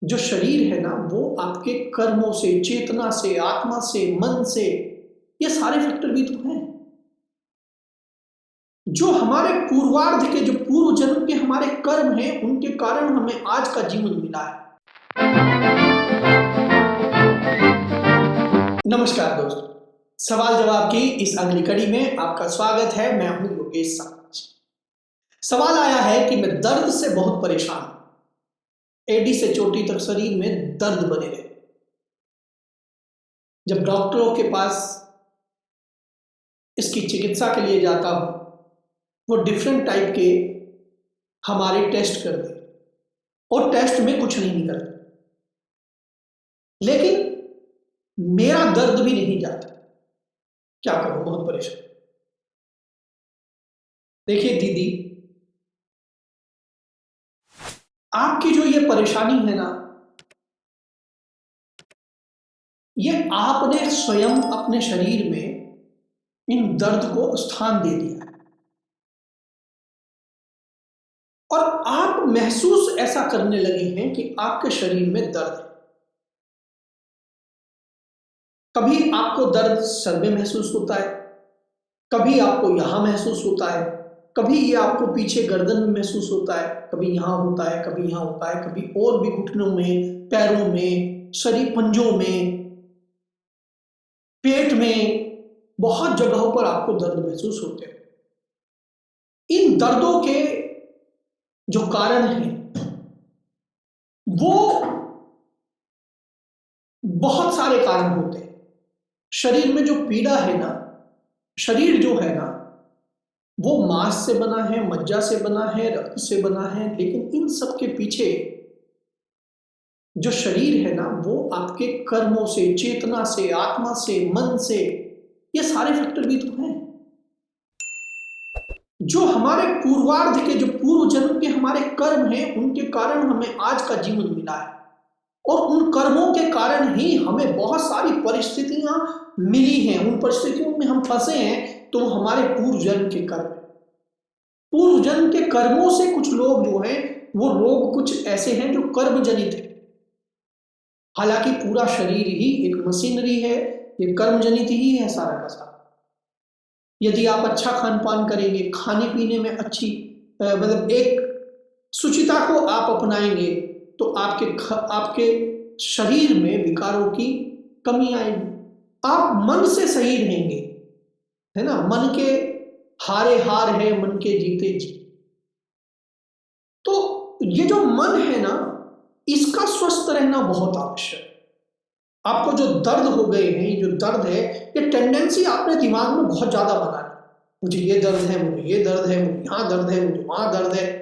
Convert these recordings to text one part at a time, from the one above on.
जो शरीर है ना वो आपके कर्मों से, चेतना से, आत्मा से, मन से, ये सारे फैक्टर भी तो हैं। जो हमारे पूर्वार्ध के, जो पूर्व जन्म के हमारे कर्म हैं, उनके कारण हमें आज का जीवन मिला है। नमस्कार दोस्तों, सवाल जवाब की इस अगली कड़ी में आपका स्वागत है। मैं हूं योगेश साहनी। सवाल आया है कि मैं दर्द से बहुत परेशान हूं, एडी से चोटी तक शरीर में दर्द बने रहे। जब डॉक्टरों के पास इसकी चिकित्सा के लिए जाता हूं, वो डिफरेंट टाइप के हमारे टेस्ट करते और टेस्ट में कुछ नहीं निकलता, लेकिन मेरा दर्द भी नहीं जाता। क्या करूं, बहुत परेशान। देखिए दीदी, आपकी जो ये परेशानी है ना, ये आपने स्वयं अपने शरीर में इन दर्द को स्थान दे दिया है और आप महसूस ऐसा करने लगे हैं कि आपके शरीर में दर्द है। कभी आपको दर्द सर में महसूस होता है, कभी आपको यहां महसूस होता है, कभी ये आपको पीछे गर्दन में महसूस होता है, कभी यहां होता है, कभी यहां होता है, कभी और भी घुटनों में, पैरों में, शरीर पंजों में, पेट में, बहुत जगहों पर आपको दर्द महसूस होते हैं। इन दर्दों के जो कारण हैं वो बहुत सारे कारण होते हैं। शरीर में जो पीड़ा है ना, शरीर जो है ना वो मांस से बना है, मज्जा से बना है, रक्त से बना है, लेकिन इन सब के पीछे जो शरीर है ना वो आपके कर्मों से, चेतना से, आत्मा से, मन से, ये सारे फैक्टर भी तो हैं। जो हमारे पूर्वार्ध के, जो पूर्व जन्म के हमारे कर्म हैं, उनके कारण हमें आज का जीवन मिला है और उन कर्मों के कारण ही हमें बहुत सारी परिस्थितियां मिली हैं। उन परिस्थितियों में हम फंसे हैं तो हमारे पूर्व जन्म के कर्म। पूर्व जन्म के कर्मों से कुछ लोग जो हैं वो रोग कुछ ऐसे हैं जो कर्म जनित है। हालांकि पूरा शरीर ही एक मशीनरी है, ये कर्म जनित ही है सारा का सारा। यदि आप अच्छा खान पान करेंगे, खाने पीने में अच्छी मतलब एक शुचिता को आप अपनाएंगे तो आपके शरीर में विकारों की कमी आएगी। आप मन से सही रहेंगे, है ना। मन के हारे हार है, मन के जीते जीत। तो ये जो मन है ना, इसका स्वस्थ रहना बहुत आवश्यक है। आपको जो दर्द हो गए हैं, ये जो दर्द है, ये टेंडेंसी आपने दिमाग में बहुत ज्यादा बना ली। मुझे ये दर्द है, मुझे ये दर्द है, मुझे यहाँ दर्द है, मुझे वहां दर्द है।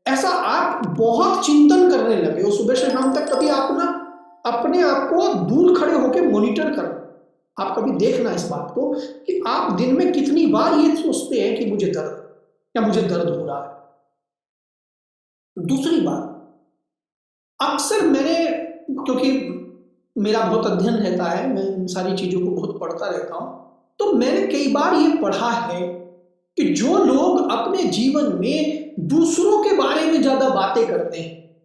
ऐसा आप बहुत चिंतन करने लगे हो सुबह से शाम तक। कभी आप ना अपने आप को दूर खड़े होकर मॉनिटर करो। आप कभी देखना इस बात को कि आप दिन में कितनी बार ये सोचते हैं कि मुझे दर्द या मुझे दर्द हो रहा है। दूसरी बात, अक्सर मैंने, क्योंकि मेरा बहुत अध्ययन रहता है, मैं इन सारी चीजों को बहुत पढ़ता रहता हूं, तो मैंने कई बार ये पढ़ा है कि जो लोग अपने जीवन में दूसरों के बारे में ज्यादा बातें करते हैं,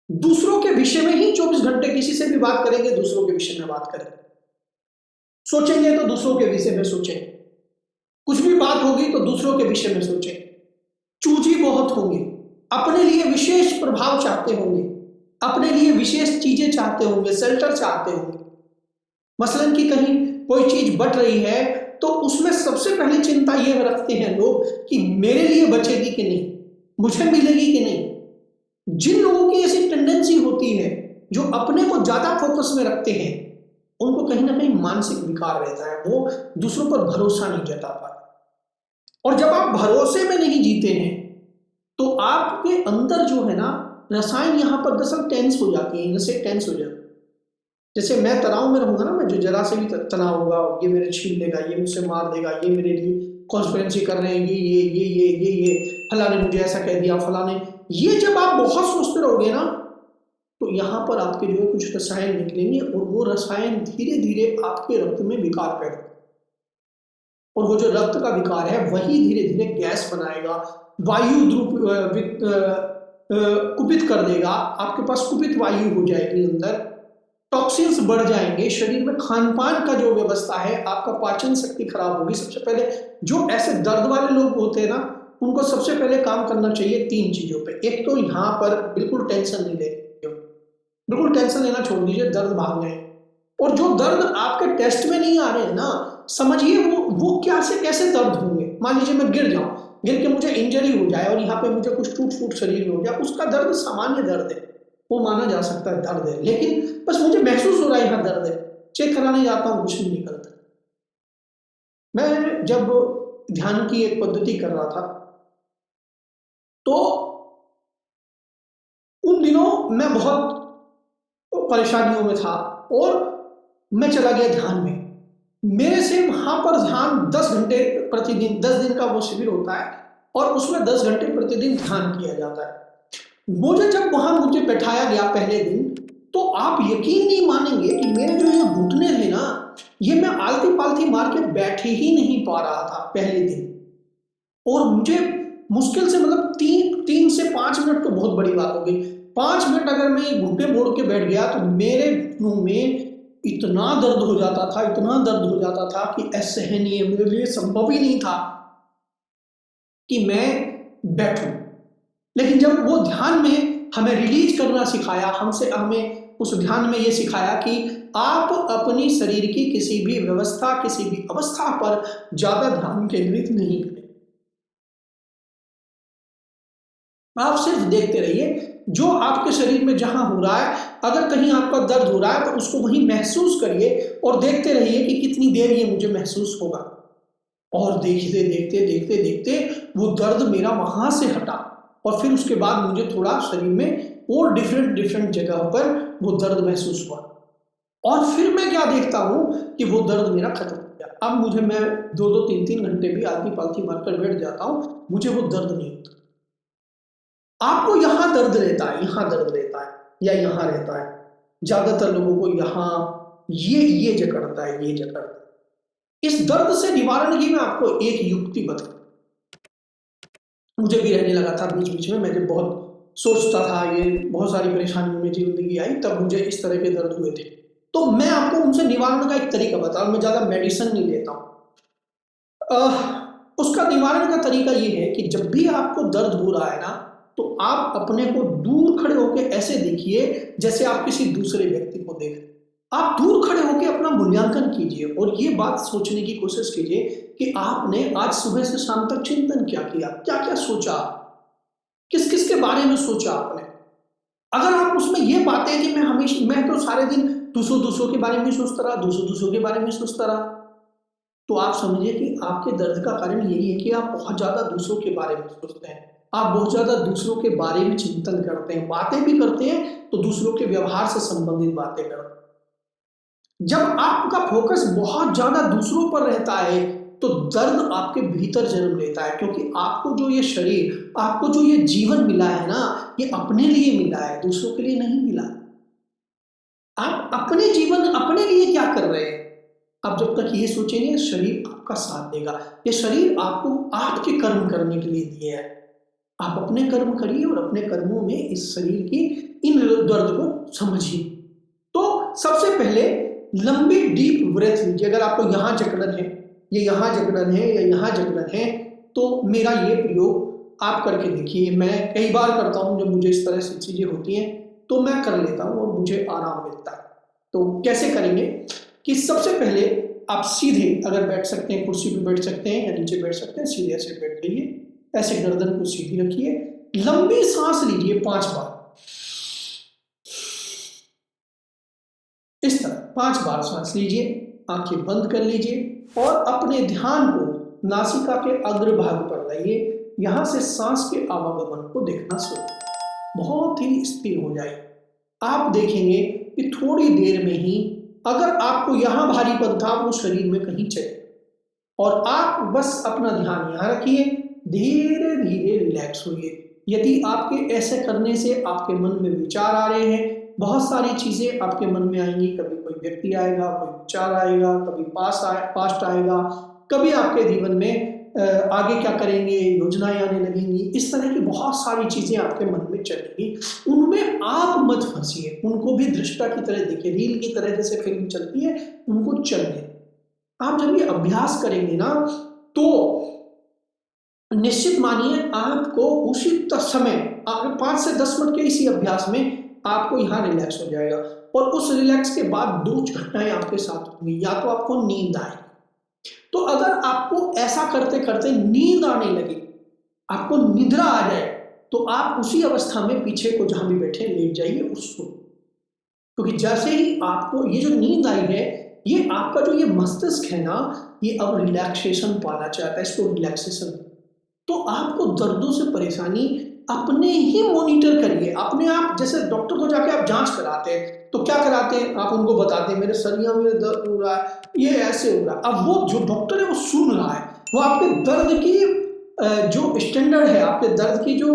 दूसरों के विषय में ही 24 घंटे, किसी से भी बात करेंगे दूसरों के विषय में बात करेंगे, सोचेंगे तो दूसरों के विषय में सोचेंगे, कुछ भी बात होगी तो दूसरों के विषय में सोचेंगे, चूजी बहुत होंगे, अपने लिए विशेष प्रभाव चाहते होंगे, अपने लिए विशेष चीजें चाहते होंगे, शेल्टर चाहते होंगे। मसलन कि कहीं कोई चीज बट रही है तो उसमें सबसे पहले चिंता यह रखते हैं लोग कि मेरे लिए बचेगी कि नहीं, मुझे मिलेगी कि नहीं। जिन लोगों की ऐसी टेंडेंसी होती है, जो अपने को ज्यादा फोकस में रखते हैं, उनको कहीं ना कहीं मानसिक विकार रहता है, वो दूसरों पर भरोसा नहीं जता पाते। और जब आप भरोसे में नहीं जीते हैं तो आपके अंदर जो है ना रसायन यहां पर दरअसल टेंस हो जाती है, जैसे टेंस हो जाती है। जैसे मैं तनाव में रहूंगा ना, मैं जो जरा से भी तनाव होगा, ये मेरे छीन लेगा, ये मुझसे मार देगा, ये मेरे लिए कॉन्स्पिरेसी कर रहे हैं, ये फलाने मुझे ऐसा कह दिया, फलाने, ये जब आप बहुत सोचते रहोगे ना तो यहाँ पर आपके जो है कुछ रसायन निकलेंगे और वो रसायन धीरे धीरे आपके रक्त में विकार पैदा करेंगे और वो जो रक्त का विकार है वही धीरे धीरे गैस बनाएगा, वायु कुपित कर देगा, आपके पास कुपित वायु हो जाएगी, अंदर टॉक्सिन्स बढ़ जाएंगे, शरीर में खान पान का जो व्यवस्था है, आपका पाचन शक्ति खराब होगी। सबसे पहले जो ऐसे दर्द वाले लोग होते हैं ना, उनको सबसे पहले काम करना चाहिए 3 चीजों पे। एक तो यहाँ पर बिल्कुल टेंशन नहीं लेनी, बिल्कुल टेंशन लेना छोड़ दीजिए, दर्द भाग गए। और जो दर्द आपके टेस्ट में नहीं आ रहे हैं ना, समझिए वो क्या से कैसे दर्द होंगे। मान लीजिए मैं गिर जाऊं, गिर के मुझे इंजरी हो जाए और यहाँ पे मुझे कुछ टूट फूट शरीर में हो जाए, उसका दर्द सामान्य दर्द है, वो माना जा सकता है दर्द है, लेकिन बस मुझे महसूस हो रहा है यहाँ दर्द है, चेक कराने जाता हूँ, कुछ नहीं निकलता। मैं जब ध्यान की एक पद्धति कर रहा था, तो उन दिनों मैं बहुत परेशानियों में था और मैं चला गया ध्यान में। मेरे से वहां पर ध्यान 10 घंटे प्रतिदिन, 10 दिन का वो शिविर होता है और उसमें 10 घंटे प्रतिदिन ध्यान किया जाता है। मुझे जब वहां मुझे बैठाया गया पहले दिन, तो आप यकीन नहीं मानेंगे कि मेरे जो ये घुटने थे ना, ये मैं आलती पालती मार के बैठे ही नहीं पा रहा था पहले दिन। और मुझे मुश्किल से मतलब 3 से 5 मिनट तो बहुत बड़ी बात हो गई, 5 मिनट अगर मैं घुटने मोड़ के बैठ गया तो मेरे घुटनों में इतना दर्द हो जाता था, इतना दर्द हो जाता था कि असहनीय, मेरे लिए संभव ही नहीं था कि मैं बैठूं। लेकिन जब वो ध्यान में हमें रिलीज करना सिखाया, हमें उस ध्यान में ये सिखाया कि आप अपनी शरीर की किसी भी व्यवस्था, किसी भी अवस्था पर ज्यादा ध्यान केंद्रित नहीं करें। आप सिर्फ देखते रहिए जो आपके शरीर में जहां हो रहा है। अगर कहीं आपका दर्द हो रहा है तो उसको वहीं महसूस करिए और देखते रहिए कि कितनी देर ये मुझे महसूस होगा। और देखते देखते देखते देखते वो दर्द मेरा वहां से हटा और फिर उसके बाद मुझे थोड़ा शरीर में और डिफरेंट जगह पर वो दर्द महसूस हुआ। और फिर मैं क्या देखता हूं कि वो दर्द मेरा खत्म हो गया। अब मुझे, मैं 2-2, 3-3 घंटे भी आलती पालती मारकर बैठ जाता हूं, मुझे वो दर्द नहीं होता। आपको यहां दर्द रहता है, यहां दर्द रहता है या यहां रहता है, ज्यादातर लोगों को यहां ये जकड़ता है, ये जकड़ता है। इस दर्द से निवारण की मैं आपको एक युक्ति बताऊं। मुझे भी रहने लगा था बीच बीच में, मैं जब बहुत सोचता था, ये बहुत सारी परेशानियों में जिंदगी आई, तब मुझे इस तरह के दर्द हुए थे। तो मैं आपको उनसे निवारण का एक तरीका बताऊं। मैं ज्यादा मेडिसिन नहीं लेता हूं। उसका निवारण का तरीका ये है कि जब भी आपको दर्द हो रहा है ना, तो आप अपने को दूर खड़े होकर ऐसे देखिए जैसे आप किसी दूसरे व्यक्ति को देख रहे हैं। आप दूर खड़े होकर अपना मूल्यांकन कीजिए और ये बात सोचने की कोशिश कीजिए कि आपने आज सुबह से शाम तक चिंतन क्या किया, क्या क्या सोचा, किस किस के बारे में सोचा आपने। अगर आप उसमें ये बात है कि मैं तो सारे दिन दूसरों के बारे में सोचता रहा, दूसरों के बारे में सोचता रहा, तो आप समझिए कि आपके दर्द का कारण यही है कि आप बहुत ज्यादा दूसरों के बारे में सोचते हैं। आप बहुत ज्यादा दूसरों के बारे में चिंतन करते हैं, बातें भी करते हैं तो दूसरों के व्यवहार से संबंधित बातें करते हैं। जब आपका फोकस बहुत ज्यादा दूसरों पर रहता है तो दर्द आपके भीतर जन्म लेता है, क्योंकि आपको जो ये शरीर, आपको जो ये जीवन मिला है ना, ये अपने लिए मिला है, दूसरों के लिए नहीं मिला। आप अपने जीवन, अपने लिए क्या कर रहे हैं? आप जब तक ये सोचेंगे, शरीर आपका साथ देगा। ये शरीर आपको आपके कर्म करने के लिए दिया है। आप अपने कर्म करिए और अपने कर्मों में इस शरीर की इन दर्द को समझिए। तो सबसे पहले लंबी डीप ब्रेथ लीजिए। अगर आपको यहाँ जकड़न है, ये यहाँ जकड़न है या यहाँ जकड़न है, तो मेरा ये प्रयोग आप करके देखिए। मैं कई बार करता हूँ, जब मुझे इस तरह से चीजें होती हैं तो मैं कर लेता हूँ और मुझे आराम मिलता है। तो कैसे करेंगे कि सबसे पहले आप सीधे अगर बैठ सकते हैं, कुर्सी पे बैठ सकते हैं या नीचे बैठ सकते हैं, सीधे ऐसे बैठ जाइए, ऐसे गर्दन को सीधी रखिए, लंबी सांस लीजिए 5 बार, इस तरह 5 बार सांस लीजिए, आंखें बंद कर लीजिए और अपने ध्यान को नासिका के अग्रभाग पर लाइए। यहां से सांस के आवागमन को देखना शुरू, बहुत ही स्थिर हो जाए। आप देखेंगे कि थोड़ी देर में ही अगर आपको यहां भारीपन था वो शरीर में कहीं चले, और आप बस अपना ध्यान यहां रखिए, धीरे धीरे रिलैक्स होइए। यदि आपके ऐसे करने से आपके मन में विचार आ रहे हैं, बहुत सारी चीजें आपके मन में आएंगी, कभी कोई व्यक्ति आएगा, कोई विचार आएगा, कभी पास्ट आएगा, कभी आपके जीवन में आगे क्या करेंगे, योजनाएं आने लगेंगी, इस तरह की बहुत सारी चीजें आपके मन में चलेंगी। उनमें आप मत फंसिए, उनको भी दृष्टा की तरह देखिए, रील की तरह जैसे फिल्म चलती है उनको चलने। आप जब ये अभ्यास करेंगे ना तो निश्चित मानिए आपको उसी समय, आपके 5 से 10 मिनट के इसी अभ्यास में आपको यहाँ रिलैक्स हो जाएगा। और उस रिलैक्स के बाद 2 घटनाएं आपके साथ होंगी। या तो आपको नींद आए, तो अगर आपको ऐसा करते करते नींद आने लगे, आपको निद्रा आ जाए, तो आप उसी अवस्था में पीछे को जहां भी बैठे लेट जाइए उसको। क्योंकि जैसे ही आपको ये जो नींद आई है, ये आपका जो ये मस्तिष्क है ना, ये अब रिलैक्सेशन पाना चाहता है, इसको रिलैक्सेशन। तो आपको दर्दों से परेशानी अपने ही मॉनिटर करिए, अपने आप। जैसे डॉक्टर को जाके आप जांच कराते हैं तो क्या कराते हैं, आप उनको बताते हैं मेरे सरिया में दर्द हो रहा है, ये ऐसे हो रहा है। अब वो जो डॉक्टर है वो सुन रहा है, वो आपके दर्द की जो स्टैंडर्ड है, आपके दर्द की जो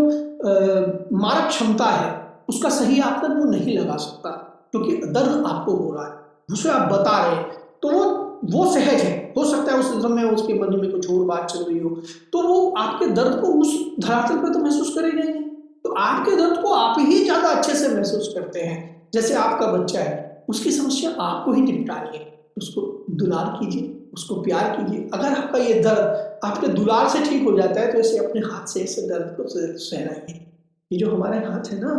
मारक क्षमता है, उसका सही आकलन वो नहीं लगा सकता, क्योंकि दर्द आपको हो रहा है, दूसरे आप बता रहे हैं। तो वो सहज है, हो सकता है उस समय उसके मन में कुछ और बात चल रही हो, तो वो आपके दर्द को उस धरातल पे तो महसूस करेगा ही नहीं। तो आपके दर्द को आप ही ज्यादा अच्छे से महसूस करते हैं। जैसे आपका बच्चा है, उसकी समस्या आपको ही निपटानी है, उसको दुलार कीजिए, उसको प्यार कीजिए। अगर आपका ये दर्द आपके दुलार से ठीक हो जाता है तो इसे अपने हाथ से इसे दर्द को सहलाइए। ये जो हमारे हाथ है ना,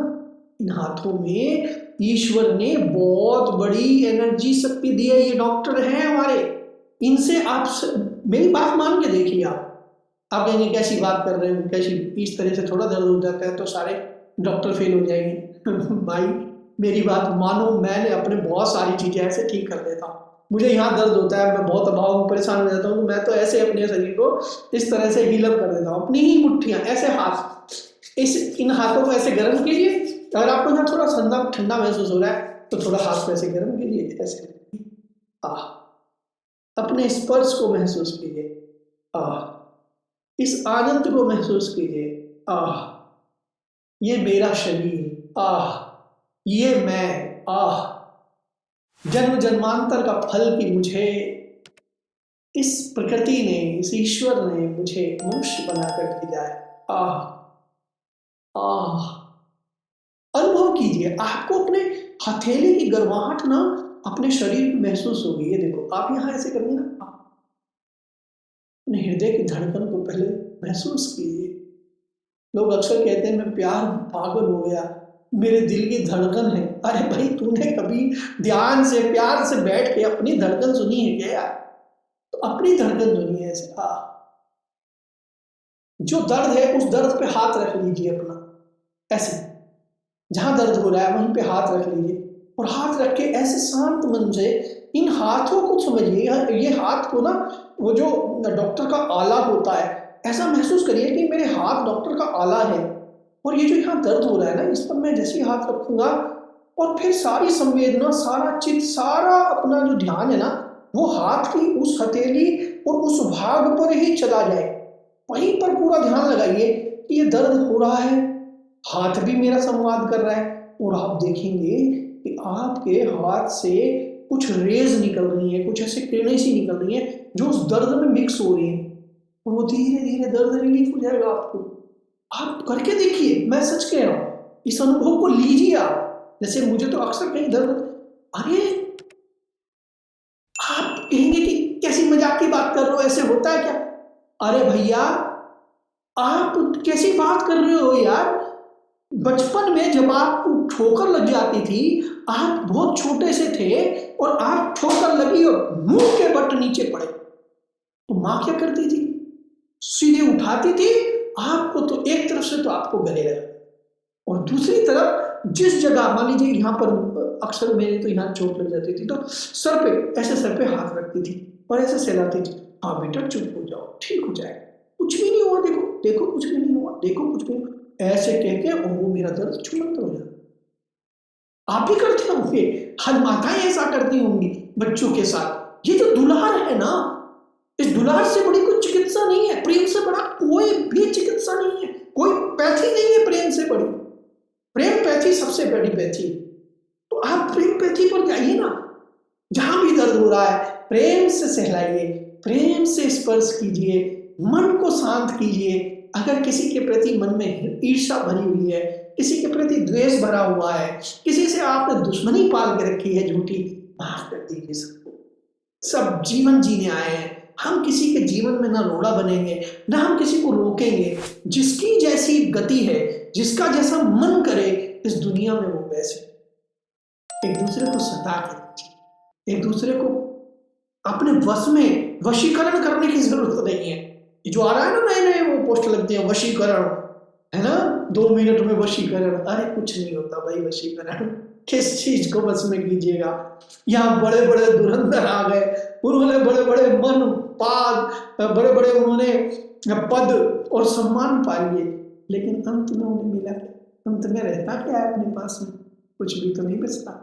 इन हाथों में ईश्वर ने बहुत बड़ी एनर्जी शक्ति दी है। ये डॉक्टर हैं हमारे, इनसे आप मेरी बात मान के देखिए। आप कहेंगे कैसी बात कर रहे हो, कैसी, इस तरह से थोड़ा दर्द हो जाता है तो सारे डॉक्टर फेल हो जाएंगे। भाई मेरी बात मानो, मैंने अपने बहुत सारी चीजें ऐसे ठीक कर देता हूँ। मुझे यहाँ दर्द होता है, मैं बहुत अभाव में परेशान हो जाता हूँ, मैं तो ऐसे अपने शरीर को इस तरह से हील अप कर देता हूँ। अपनी ही मुट्ठियाँ ऐसे हाथ, इन हाथों को ऐसे गर्म कीजिए। अगर आपको यहाँ थोड़ा ठंडा ठंडा महसूस हो रहा है तो थोड़ा हाथ को ऐसे गर्म कीजिए, ऐसे अपने स्पर्श को महसूस कीजिए, इस आनंद को महसूस कीजिए। ये मेरा शरीर, ये मैं, जन्म जन्मांतर का फल कि मुझे इस प्रकृति ने, इस ईश्वर ने मुझे मनुष्य बनाकर भेजा है। अनुभव कीजिए, आपको अपने हथेली की गर्माहट ना अपने शरीर में महसूस होगी। ये देखो, आप यहाँ ऐसे करेंगे ना, अपने हृदय की धड़कन को पहले महसूस कीजिए। लोग अक्सर कहते हैं मैं प्यार पागल हो गया, मेरे दिल की धड़कन है। अरे भाई, तूने कभी ध्यान से प्यार से बैठ के अपनी धड़कन सुनी है क्या यार? तो अपनी धड़कन सुनिए ऐसे। जो दर्द है उस दर्द पे हाथ रख लीजिए अपना, ऐसे जहां दर्द हो रहा है वहीं पे हाथ रख लीजिए, और हाथ रख के ऐसे शांत मन से इन हाथों को समझिए। ये हाथ को ना, वो जो डॉक्टर का आला होता है, ऐसा महसूस करिए कि मेरे हाथ डॉक्टर का आला है, और ये जो यहाँ दर्द हो रहा है ना, इस पर मैं जैसे ही हाथ रखूंगा, और फिर सारी संवेदना, सारा चित्त, सारा अपना जो ध्यान है ना, वो हाथ की उस हथेली और उस भाग पर ही चला जाए। वहीं पर पूरा ध्यान लगाइए कि ये दर्द हो रहा है, हाथ भी मेरा संवाद कर रहा है, और आप देखेंगे कि आपके हाथ से कुछ रेज निकल रही है, कुछ ऐसे किरणें सी निकल रही है जो उस दर्द में मिक्स हो रही है, और वो धीरे धीरे दर्द रिलीफ हो जाएगा। आप करके देखिए, मैं सच कह रहा हूं, इस अनुभव को लीजिए आप। जैसे मुझे तो अक्सर कहीं दर्द, अरे आप कहेंगे कि कैसी मजाक की बात कर रहे हो, ऐसे होता है क्या? अरे भैया, आप कैसी बात कर रहे हो यार? बचपन में जब आपको ठोकर लग जाती थी, आप बहुत छोटे से थे और आप ठोकर लगी और मुंह के बट नीचे पड़े, तो माँ क्या करती थी? सीधे उठाती थी आपको, तो एक तरफ से तो आपको गले लगा, और दूसरी तरफ जिस जगह, मान लीजिए यहाँ पर, अक्सर मेरे तो यहाँ चोट लग जाती थी, तो सर पे, ऐसे सर पे हाथ रखती थी और ऐसे सहलाती थी, हाँ बेटा चुप हो जाओ, ठीक हो जाएगा, कुछ भी नहीं हुआ, देखो देखो कुछ भी नहीं हुआ, देखो कुछ भी नहीं, ऐसे कह के, और वो मेरा दर्द छूमंत हो जाता। आप भी करते होंगे, हर माताएं ऐसा करती होंगी बच्चों के साथ। ये जो दुलार है ना, इस दुलार से बड़ी कोई चिकित्सा नहीं है, प्रेम से बड़ा कोई भी चिकित्सा नहीं है, कोई पैथी नहीं है प्रेम से बड़ी। प्रेम पैथी सबसे बड़ी पैथी। तो आप प्रेम पैथी पर जाइए ना, जहां भी दर्द हो रहा है प्रेम से सहलाइए, प्रेम से स्पर्श कीजिए, मन को शांत कीजिए। अगर किसी के प्रति मन में ईर्ष्या भरी हुई है, किसी के प्रति द्वेष भरा हुआ है, किसी से आपने दुश्मनी पाल के रखी है झूठी, माफ कर दीजिए सबको। सब जीवन जीने आए हैं, हम किसी के जीवन में ना रोड़ा बनेंगे, ना हम किसी को रोकेंगे। जिसकी जैसी गति है, जिसका जैसा मन करे इस दुनिया में वो वैसे। एक दूसरे को सता के रखिए, एक दूसरे को अपने वश में वशीकरण करने की जरूरत नहीं है। ये जो आ रहा है ना नए नए वो पोस्ट लगते हैं, वशीकरण है ना, 2 मिनट में वशीकरण। अरे कुछ नहीं होता भाई वशीकरण, किस चीज को बस में कीजिएगा। यहाँ बड़े बड़े धुरंधर आ गए, उन्होंने बड़े बड़े मन पाद, बड़े बड़े उन्होंने पद और सम्मान पा लिए, लेकिन अंत में उन्हें मिला क्या? अंत में रहता क्या है अपने पास में? कुछ भी तो नहीं बचता।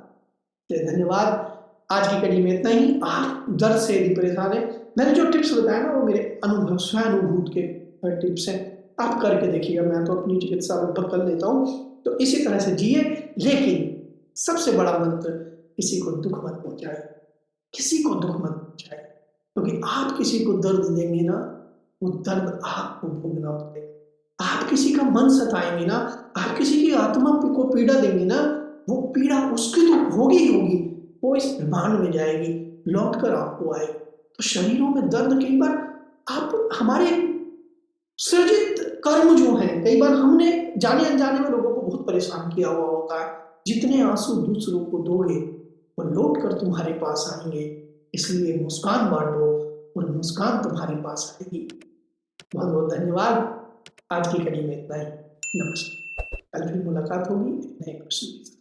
धन्यवाद। आज की कड़ी में इतना ही। आप दर्द से यदि परेशान है, मैंने जो टिप्स बताया ना वो मेरे अनुभव स्वानुभूत के टिप्स हैं, आप करके देखिएगा। मैं तो अपनी चिकित्सा लगभग कर लेता हूँ, तो इसी तरह से जिए। लेकिन सबसे बड़ा मंत्र, किसी को दुख मत पहुंचाए, किसी को दुख मत पहुंचाए, क्योंकि आप किसी को दर्द देंगे ना, वो दर्द आपको भोगना पड़ेगा। आप किसी का मन सताएंगे ना, आप किसी की आत्मा को पीड़ा देंगे ना, वो पीड़ा उसकी तो होगी ही होगी, वो इस ब्रह्मांड में जाएगी, लौट कर आपको आएगी। तो शरीरों में दर्द कई बार आप हमारे सृजित कर्म जो हैं, कई बार हमने जाने अनजाने में लोगों को बहुत परेशान किया हुआ होता है। जितने आंसू दूसरों को दोगे वो लौट कर तुम्हारे पास आएंगे। इसलिए मुस्कान बांटो और मुस्कान तुम्हारे पास आएगी। बहुत बहुत धन्यवाद। आज की कड़ी में इतना ही। नमस्कार। कल फिर मुलाकात होगी नए प्रश्न के साथ।